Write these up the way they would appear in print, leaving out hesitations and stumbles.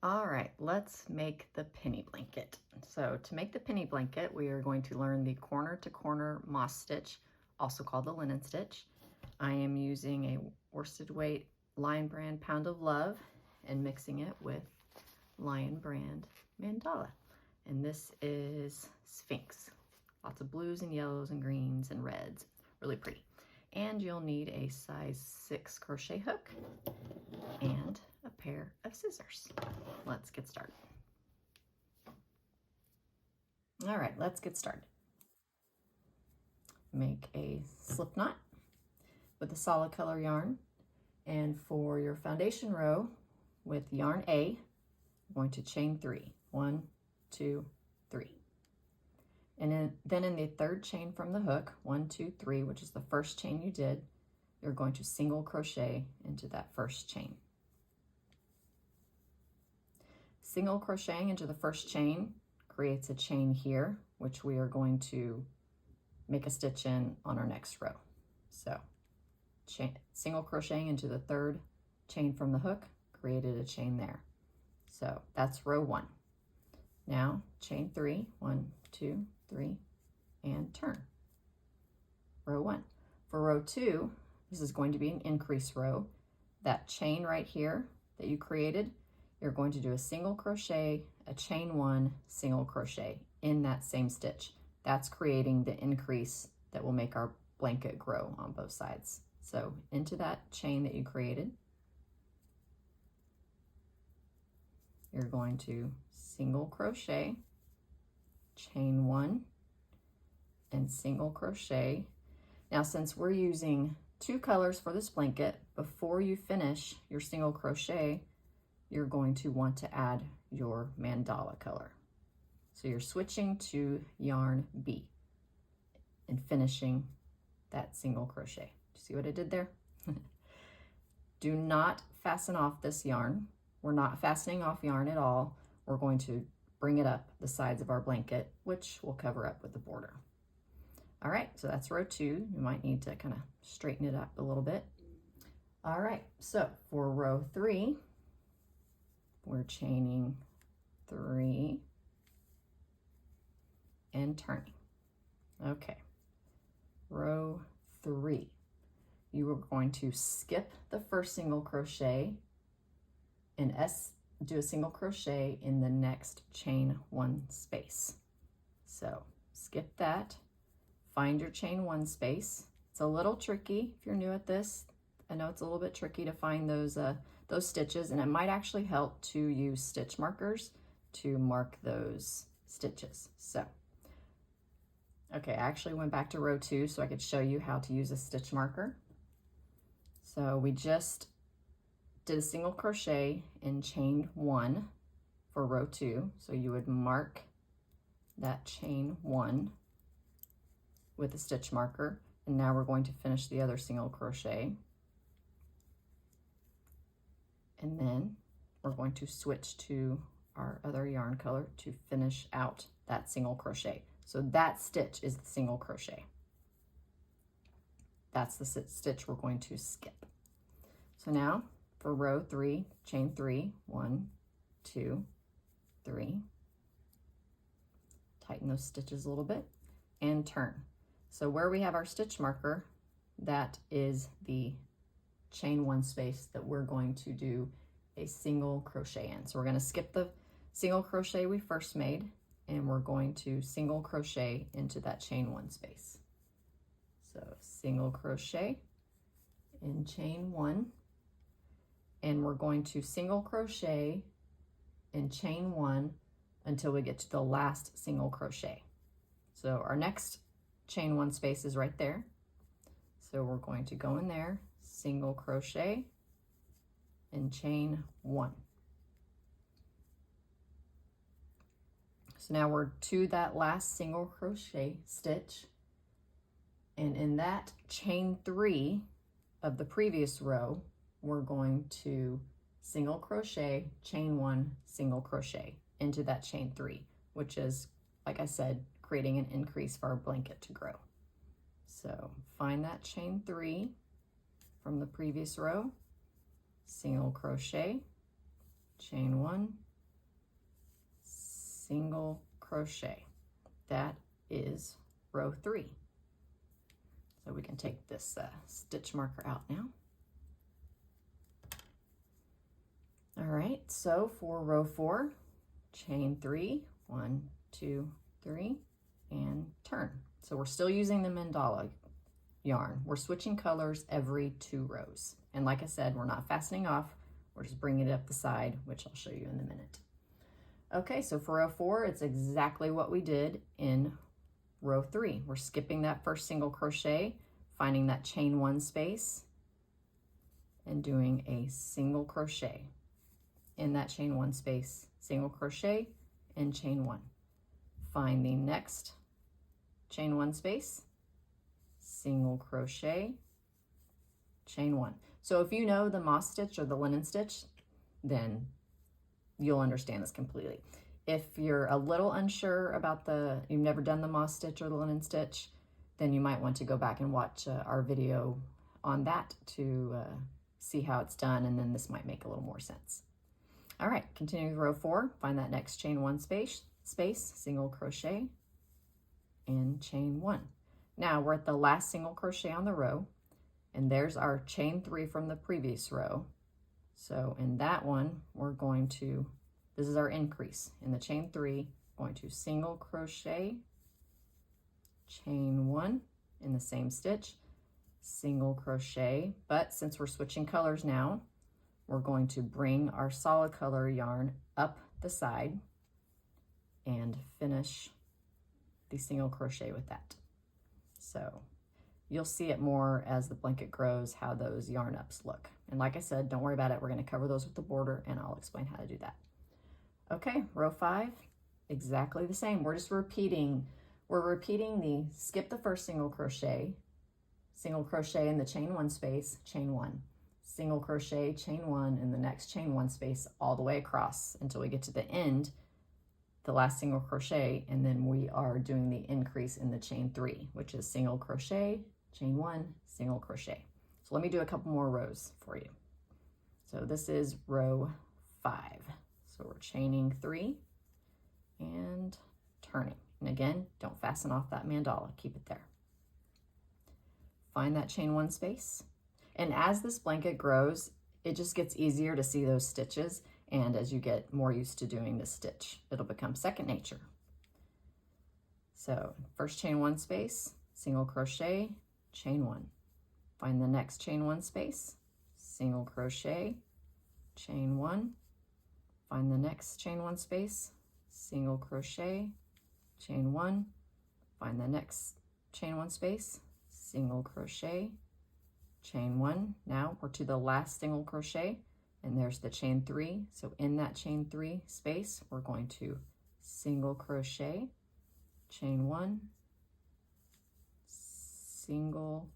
All right, let's make the penny blanket. So to make the penny blanket, we are going to learn the corner to corner moss stitch, also called the linen stitch. I am using a worsted weight Lion Brand Pound of Love and mixing it with Lion Brand Mandala. And this is Sphinx. Lots of blues and yellows and greens and reds, really pretty. And you'll need a size 6 crochet hook and a pair of scissors. Let's get started. All right, let's get started. Make a slip knot with a solid color yarn. And for your foundation row with yarn A, I'm going to chain 3. 1, 2, 3. And then in the third chain from the hook, 1, 2, 3, which is the first chain you did, you're going to single crochet into that first chain. Single crocheting into the first chain creates a chain here, which we are going to make a stitch in on our next row. So single crocheting into the third chain from the hook created a chain there. So that's row 1. Now chain 3, 1, 2, 3, and turn. Row 1. For row 2, this is going to be an increase row. That chain right here that you created, you're going to do a single crochet, a chain 1, single crochet in that same stitch. That's creating the increase that will make our blanket grow on both sides. So into that chain that you created, you're going to single crochet, chain 1, and single crochet. Now, since we're using 2 colors for this blanket, before you finish your single crochet, you're going to want to add your mandala color. So you're switching to yarn B and finishing that single crochet. See what I did there? Do not fasten off this yarn. We're not fastening off yarn at all. We're going to bring it up the sides of our blanket, which we'll cover up with the border. All right, so that's row 2. You might need to kind of straighten it up a little bit. All right, so for row 3, we're chaining 3 and turning. Okay, row 3. You are going to skip the first single crochet and do a single crochet in the next chain 1 space. So skip that, find your chain 1 space. It's a little tricky if you're new at this. I know it's a little bit tricky to find those stitches, and it might actually help to use stitch markers to mark those stitches. So, okay, I actually went back to row 2 so I could show you how to use a stitch marker. So we just did a single crochet in chain 1 for row 2. So you would mark that chain 1 with a stitch marker. And now we're going to finish the other single crochet. And then we're going to switch to our other yarn color to finish out that single crochet. So that stitch is the single crochet. That's the stitch we're going to skip. So now for row 3, chain 3, 1, 2, 3. Tighten those stitches a little bit and turn. So where we have our stitch marker, that is the chain 1 space that we're going to do a single crochet in. So we're going to skip the single crochet we first made, and we're going to single crochet into that chain 1 space. So single crochet in chain 1, and we're going to single crochet in chain 1 until we get to the last single crochet. So our next chain 1 space is right there. So we're going to go in there, single crochet and chain 1. So now we're to that last single crochet stitch, and in that chain 3 of the previous row, we're going to single crochet, chain 1, single crochet into that chain 3, which is, like I said, creating an increase for our blanket to grow. So find that chain 3 from the previous row, single crochet, chain 1, single crochet. That is row 3. So we can take this stitch marker out now. All right, so for row 4, chain 3, 1, 2, 3, and turn. So we're still using the mandala yarn. We're switching colors every 2 rows. And like I said, we're not fastening off, we're just bringing it up the side, which I'll show you in a minute. Okay, so for row 4, it's exactly what we did in row 3. We're skipping that first single crochet, finding that chain 1 space, and doing a single crochet in that chain 1 space, single crochet and chain 1. Find the next chain 1 space, single crochet, chain 1. So if you know the moss stitch or the linen stitch, then you'll understand this completely. If you're a little unsure about you've never done the moss stitch or the linen stitch, then you might want to go back and watch our video on that to see how it's done, and then this might make a little more sense. All right, continue with row 4, find that next chain 1 space, single crochet, and chain 1. Now we're at the last single crochet on the row, and there's our chain 3 from the previous row. So in that one, we're going to, this is our increase. In the chain 3, going to single crochet, chain 1 in the same stitch, single crochet, but since we're switching colors now, we're going to bring our solid color yarn up the side and finish the single crochet with that. So you'll see it more as the blanket grows, how those yarn ups look. And like I said, don't worry about it. We're going to cover those with the border, and I'll explain how to do that. Okay, row 5, exactly the same. We're just repeating. We're repeating the skip the first single crochet in the chain 1 space, chain 1, single crochet, chain 1 in the next chain 1 space all the way across until we get to the end, the last single crochet, and then we are doing the increase in the chain 3, which is single crochet, chain 1, single crochet. So let me do a couple more rows for you. So this is row 5. So we're chaining 3 and turning. And again, don't fasten off that mandala, keep it there. Find that chain 1 space. And as this blanket grows, it just gets easier to see those stitches. And as you get more used to doing this stitch, it'll become second nature. So first chain 1 space, single crochet, chain 1. Find the next chain 1 space, single crochet, chain 1. Find the next chain 1 space, single crochet, chain 1. Find the next chain 1 space, single crochet, chain 1. Now we're to the last single crochet, and there's the chain 3. So in that chain 3 space, we're going to single crochet, chain 1, single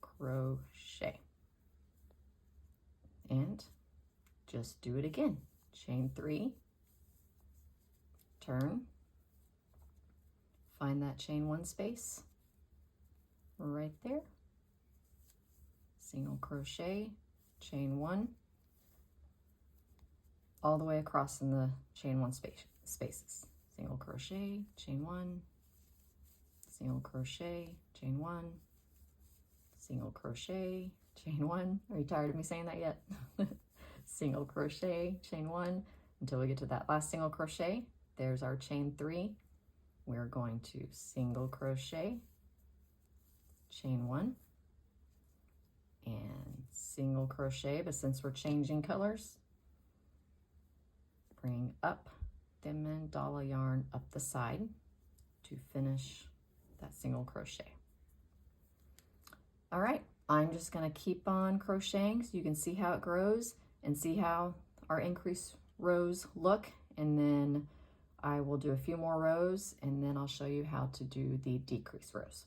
crochet, and just do it again. Chain 3, turn, find that chain 1 space right there, single crochet, chain 1, all the way across in the chain 1 spaces. Single crochet, chain 1, single crochet, chain 1, single crochet, chain 1. Are you tired of me saying that yet? Single crochet, chain 1, until we get to that last single crochet. There's our chain 3. We're going to single crochet, chain 1, and single crochet, but since we're changing colors, bring up the mandala yarn up the side to finish that single crochet. All right, I'm just going to keep on crocheting so you can see how it grows and see how our increase rows look, and then I will do a few more rows, and then I'll show you how to do the decrease rows.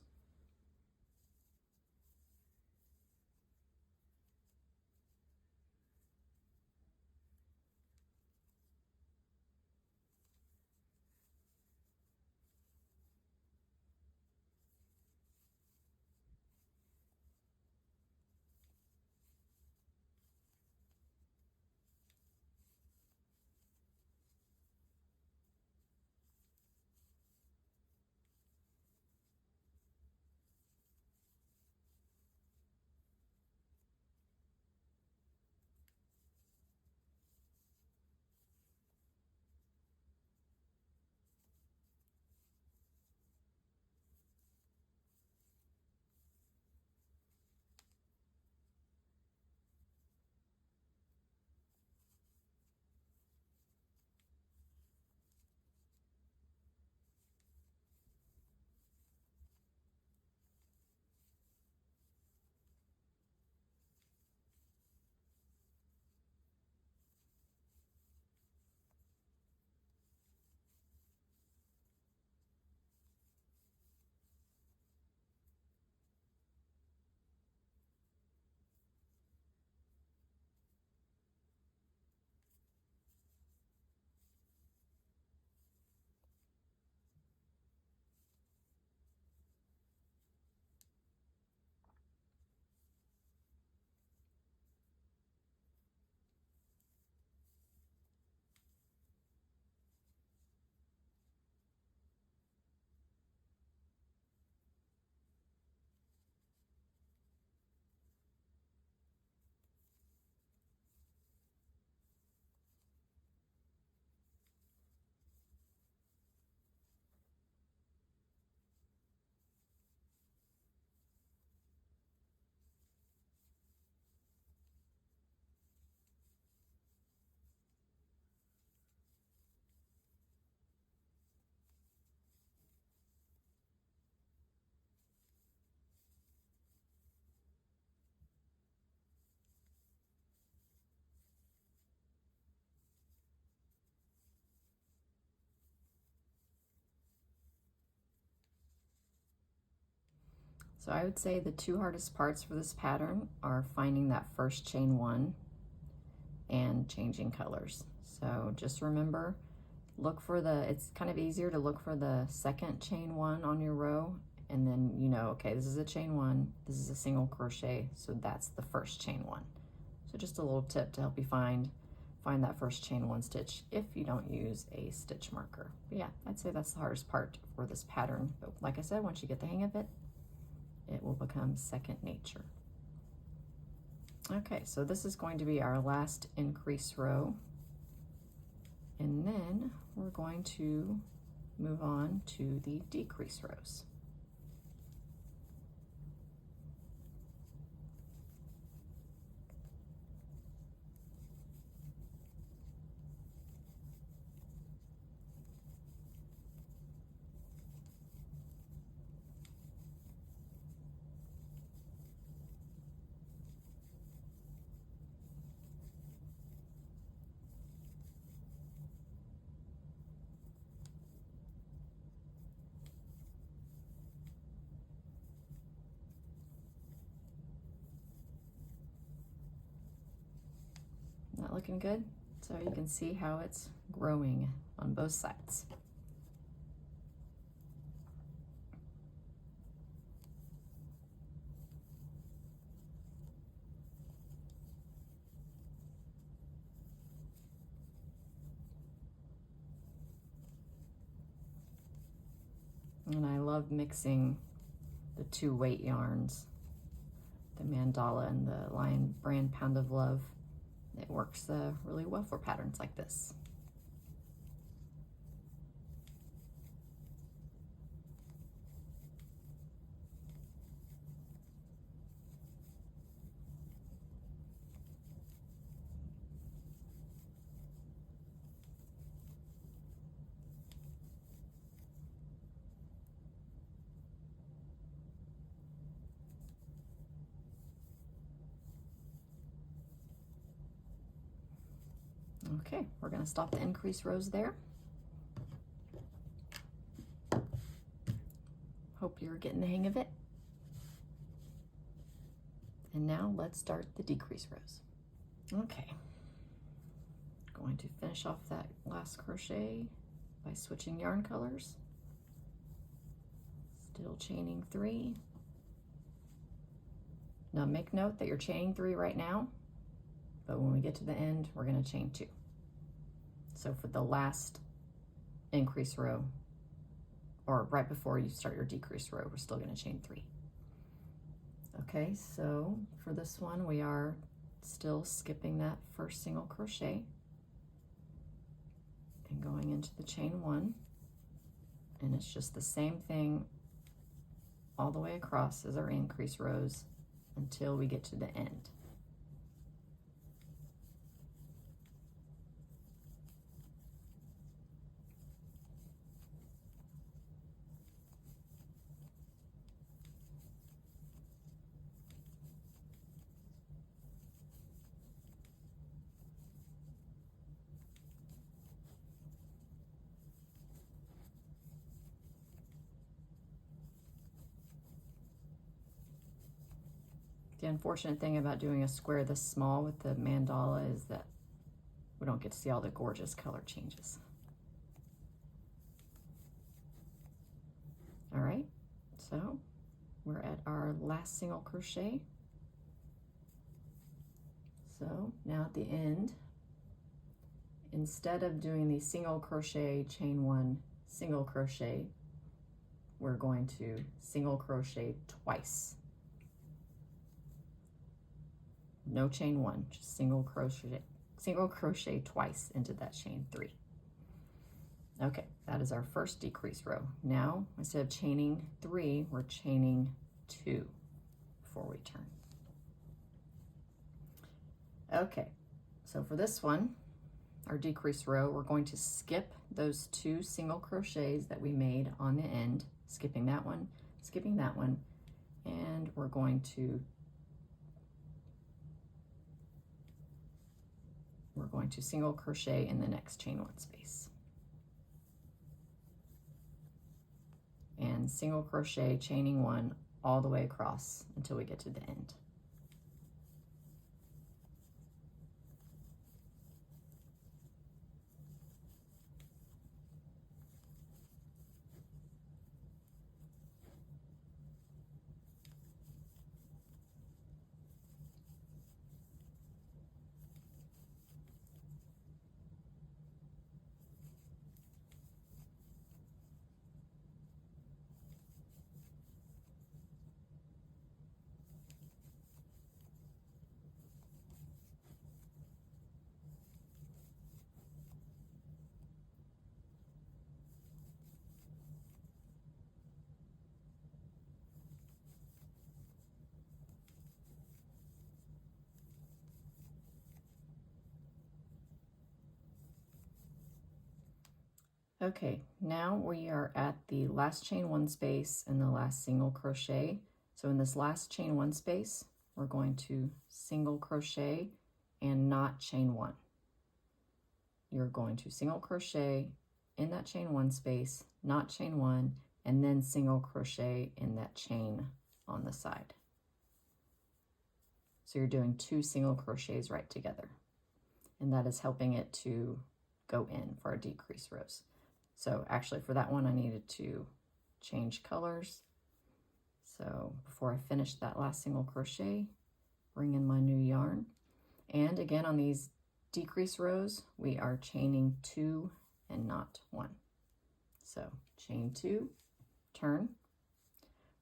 So I would say the two hardest parts for this pattern are finding that first chain one and changing colors. So just remember, look for it's kind of easier to look for the second chain one on your row, and then you know, okay, this is a chain one, this is a single crochet, so that's the first chain one. So just a little tip to help you find that first chain one stitch if you don't use a stitch marker. But yeah, I'd say that's the hardest part for this pattern. But like I said, once you get the hang of it, it will become second nature. Okay, so this is going to be our last increase row. And then we're going to move on to the decrease rows. Not looking good? So you can see how it's growing on both sides. And I love mixing the two weight yarns, the Mandala and the Lion Brand Pound of Love. It works really well for patterns like this. Okay, we're going to stop the increase rows there. Hope you're getting the hang of it. And now let's start the decrease rows. Okay, going to finish off that last crochet by switching yarn colors. Still chaining 3. Now make note that you're chaining 3 right now, but when we get to the end, we're going to chain 2. So for the last increase row, or right before you start your decrease row, we're still going to chain 3. Okay, so for this one, we are still skipping that first single crochet and going into the chain 1, and it's just the same thing all the way across as our increase rows until we get to the end. The unfortunate thing about doing a square this small with the mandala is that we don't get to see all the gorgeous color changes. All right, so we're at our last single crochet. So now at the end, instead of doing the single crochet, chain 1, single crochet, we're going to single crochet twice. No chain 1, just single crochet twice into that chain 3. Okay, that is our first decrease row. Now, instead of chaining 3, we're chaining 2 before we turn. Okay, so for this one, our decrease row, we're going to skip those 2 single crochets that we made on the end, skipping that one, and we're going to single crochet in the next chain 1 space. And single crochet, chaining 1 all the way across until we get to the end. Okay, now we are at the last chain one space and the last single crochet. So in this last chain one space, we're going to single crochet and not chain one. You're going to single crochet in that chain one space, not chain one, and then single crochet in that chain on the side. So you're doing 2 single crochets right together, and that is helping it to go in for our decrease rows. So actually for that one, I needed to change colors. So before I finish that last single crochet, bring in my new yarn. And again, on these decrease rows, we are chaining 2 and not 1. So chain 2, turn.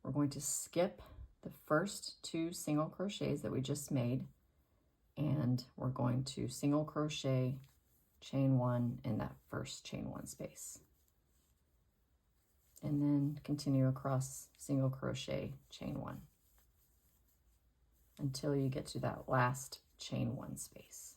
We're going to skip the first 2 single crochets that we just made, and we're going to single crochet, chain 1 in that first chain 1 space. And then continue across single crochet, chain 1 until you get to that last chain 1 space.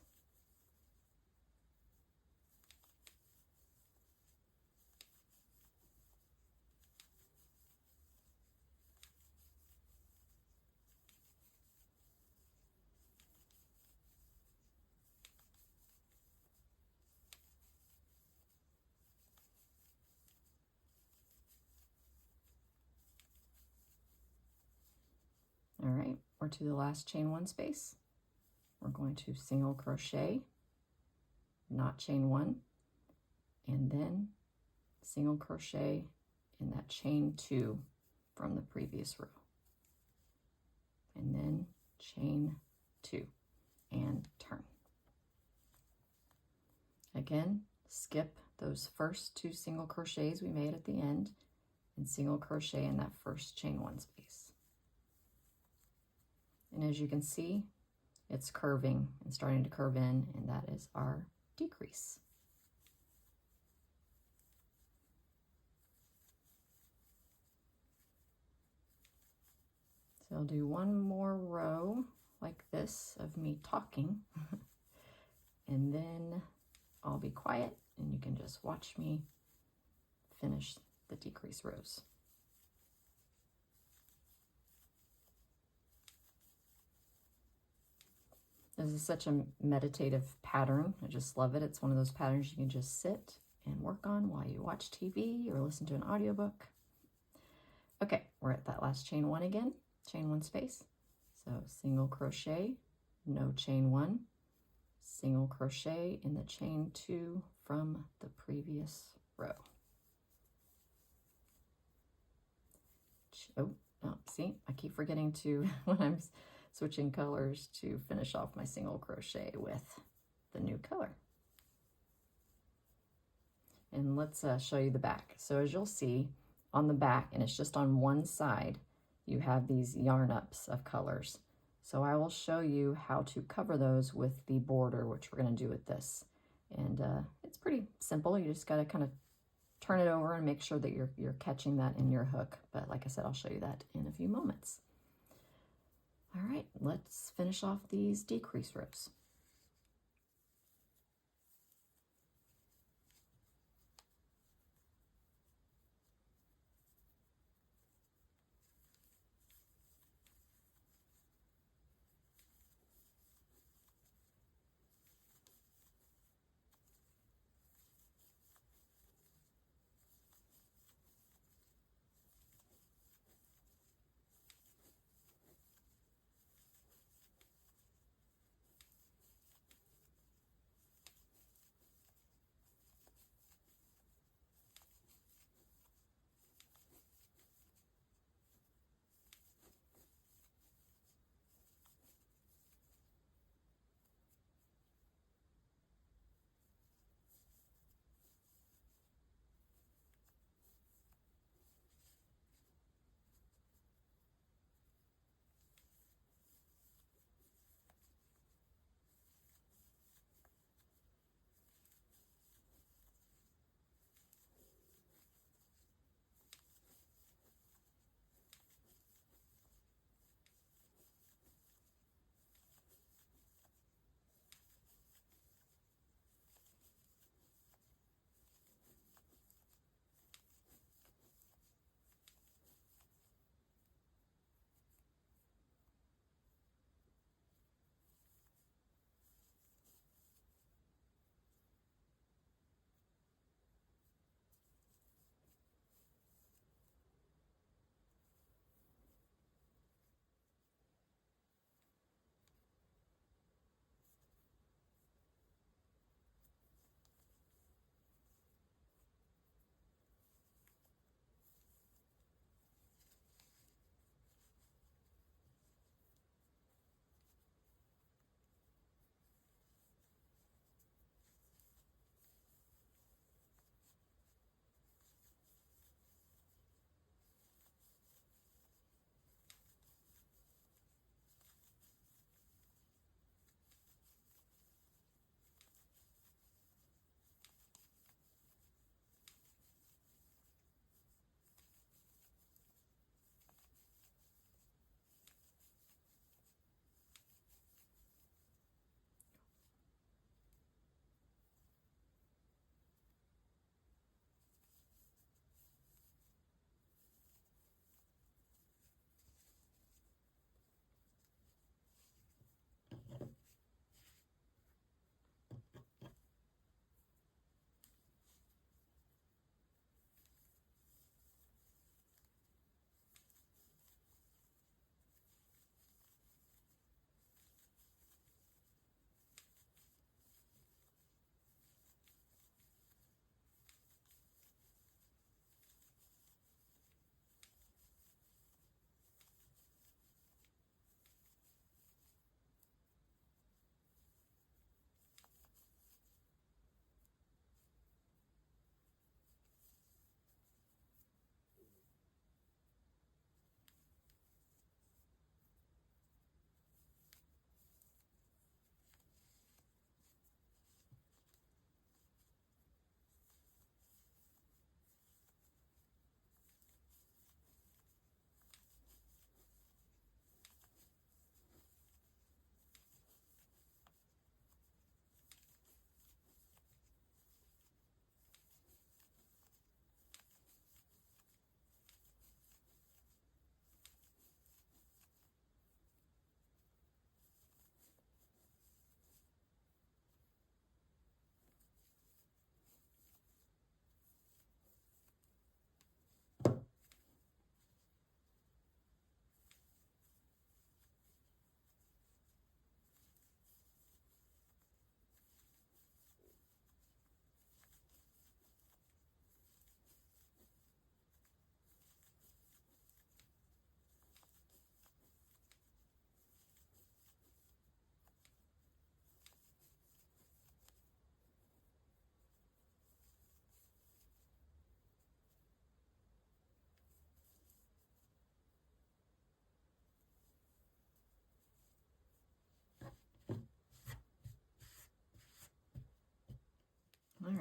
All right, we're to the last chain 1 space. We're going to single crochet, not chain 1, and then single crochet in that chain 2 from the previous row, and then chain 2 and turn. Again, skip those first 2 single crochets we made at the end and single crochet in that first chain 1 space. And as you can see, it's curving and starting to curve in, and that is our decrease. So I'll do one more row like this of me talking, and then I'll be quiet and you can just watch me finish the decrease rows. This is such a meditative pattern. I just love it. It's one of those patterns you can just sit and work on while you watch TV or listen to an audiobook. Okay, we're at that last chain 1 again, chain 1 space. So single crochet, no chain 1, single crochet in the chain 2 from the previous row. Oh, see, I keep forgetting to, when I'm switching colors, to finish off my single crochet with the new color. And let's show you the back. So as you'll see on the back, and it's just on one side, you have these yarn ups of colors. So I will show you how to cover those with the border, which we're going to do with this. And it's pretty simple. You just got to kind of turn it over and make sure that you're catching that in your hook. But like I said, I'll show you that in a few moments. All right, let's finish off these decrease rows.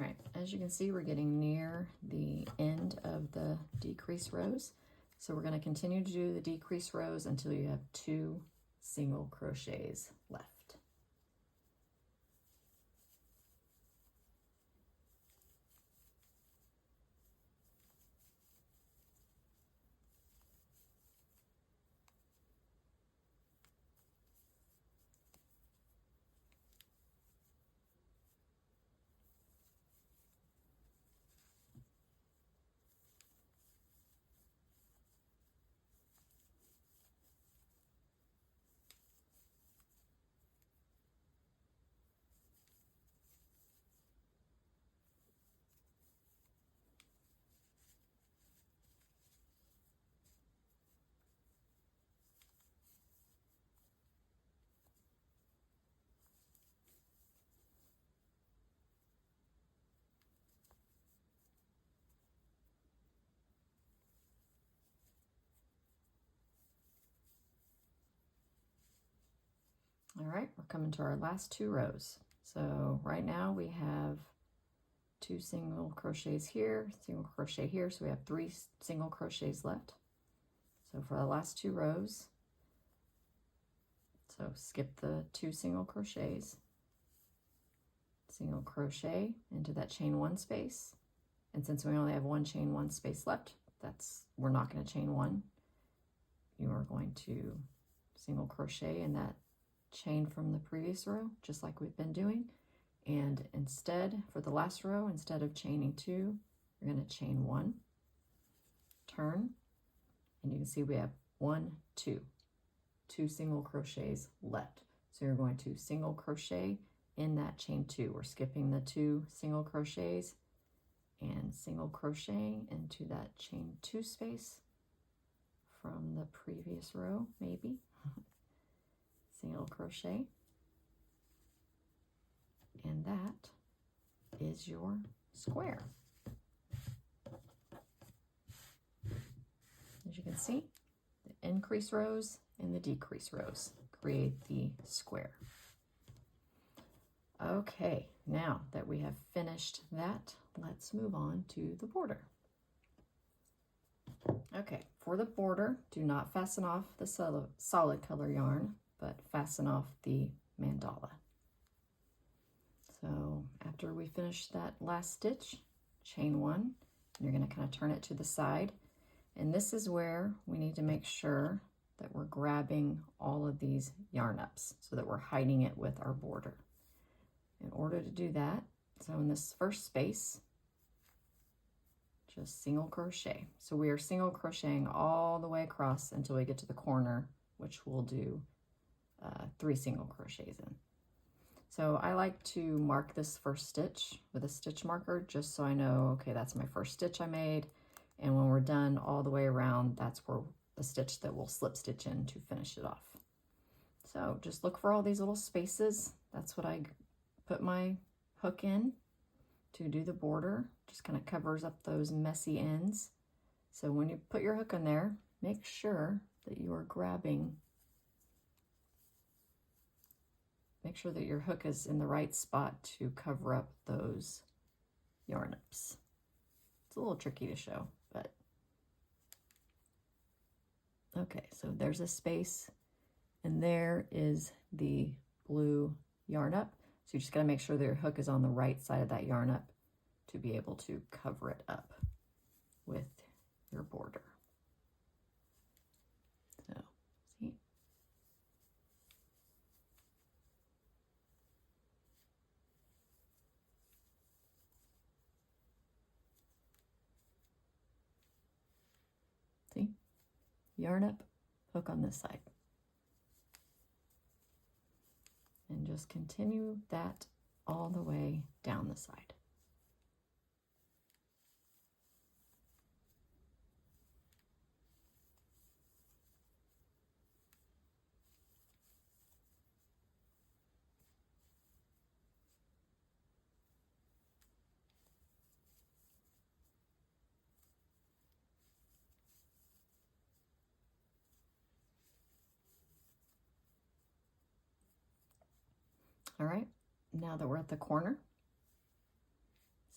right, as you can see, we're getting near the end of the decrease rows. So we're going to continue to do the decrease rows until you have 2 single crochets left. All right, we're coming to our last 2 rows. So right now we have 2 single crochets here, single crochet here, so we have 3 single crochets left. So for the last 2 rows, so skip the 2 single crochets, single crochet into that chain 1 space, and since we only have 1 chain 1 space left, we're not going to chain 1. You are going to single crochet in that chain from the previous row, just like we've been doing. And instead, for the last row, instead of chaining 2, you're going to chain 1, turn, and you can see we have 1, 2 single crochets left. So you're going to single crochet in that chain 2. We're skipping the 2 single crochets and single crocheting into that chain 2 space from the previous row, maybe. Single crochet, and that is your square. As you can see, the increase rows and the decrease rows create the square. Okay, now that we have finished that, let's move on to the border. Okay, for the border, do not fasten off the solid color yarn, but fasten off the mandala. So after we finish that last stitch, chain 1, and you're going to kind of turn it to the side. And this is where we need to make sure that we're grabbing all of these yarn ups so that we're hiding it with our border. In order to do that, so in this first space, just single crochet. So we are single crocheting all the way across until we get to the corner, which we'll do 3 single crochets in. So I like to mark this first stitch with a stitch marker just so I know, okay, that's my first stitch I made. And when we're done all the way around, that's where the stitch that we'll slip stitch in to finish it off. So just look for all these little spaces. That's what I put my hook in to do the border. Just kind of covers up those messy ends. So when you put your hook in there, make sure that you are grabbing, make sure that your hook is in the right spot to cover up those yarn ups. It's a little tricky to show, but okay, so there's a space and there is the blue yarn up. So you just got to make sure that your hook is on the right side of that yarn up to be able to cover it up with your border. So, see? See? Yarn up, hook on this side. And just continue that all the way down the side. All right, now that we're at the corner,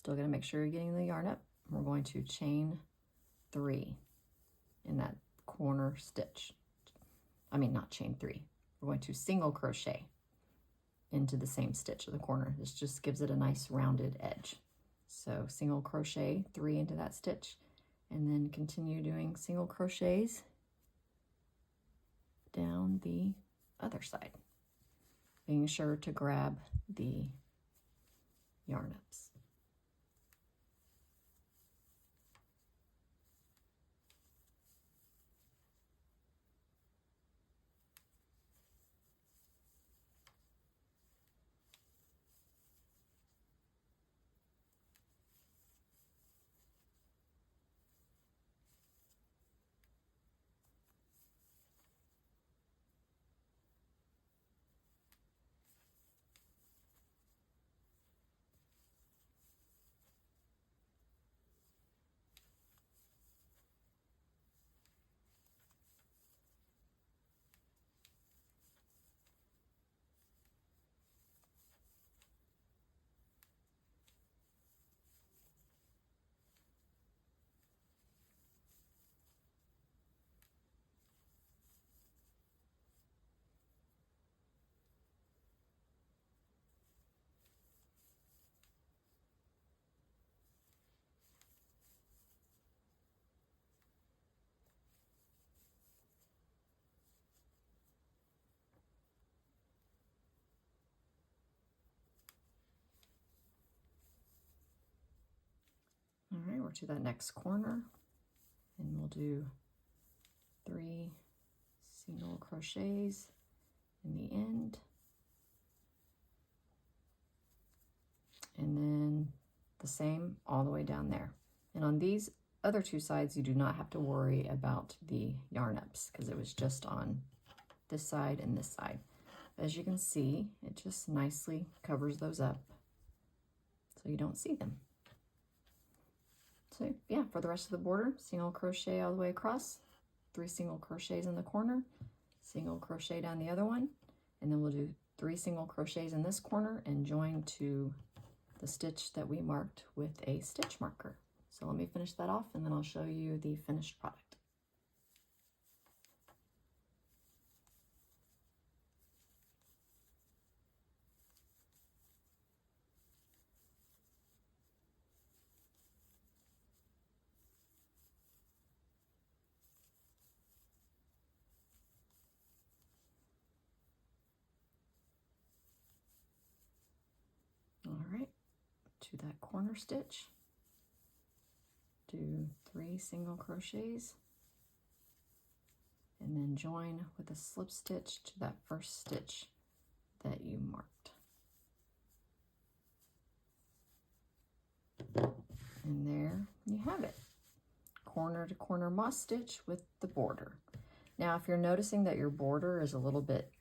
Still going to make sure you're getting the yarn up. We're going to chain 3 in that corner stitch. I mean, not chain 3. We're going to single crochet into the same stitch of the corner. This just gives it a nice rounded edge. So single crochet 3 into that stitch, and then continue doing single crochets down the other side, being sure to grab the yarn ups. All right, we're to that next corner, and we'll do 3 single crochets in the end, and then the same all the way down there. And on these other 2 sides, you do not have to worry about the yarn ups because it was just on this side and this side. As you can see, it just nicely covers those up so you don't see them. So yeah, for the rest of the border, single crochet all the way across, 3 single crochets in the corner, single crochet down the other one, and then we'll do 3 single crochets in this corner and join to the stitch that we marked with a stitch marker. So let me finish that off, and then I'll show you the finished product. All right, to that corner stitch, do 3 single crochets, and then join with a slip stitch to that first stitch that you marked. And there you have it, corner to corner moss stitch with the border. Now, if you're noticing that your border is a little bit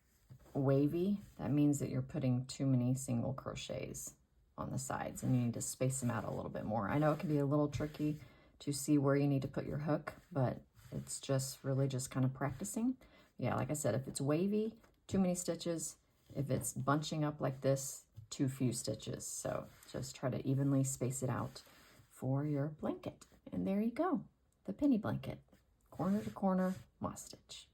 wavy, that means that you're putting too many single crochets on the sides and you need to space them out a little bit more. I know it can be a little tricky to see where you need to put your hook, but it's just really just kind of practicing. Yeah, like I said, if it's wavy, too many stitches. If it's bunching up like this, too few stitches. So just try to evenly space it out for your blanket. And there you go, the penny blanket, corner to corner moss stitch.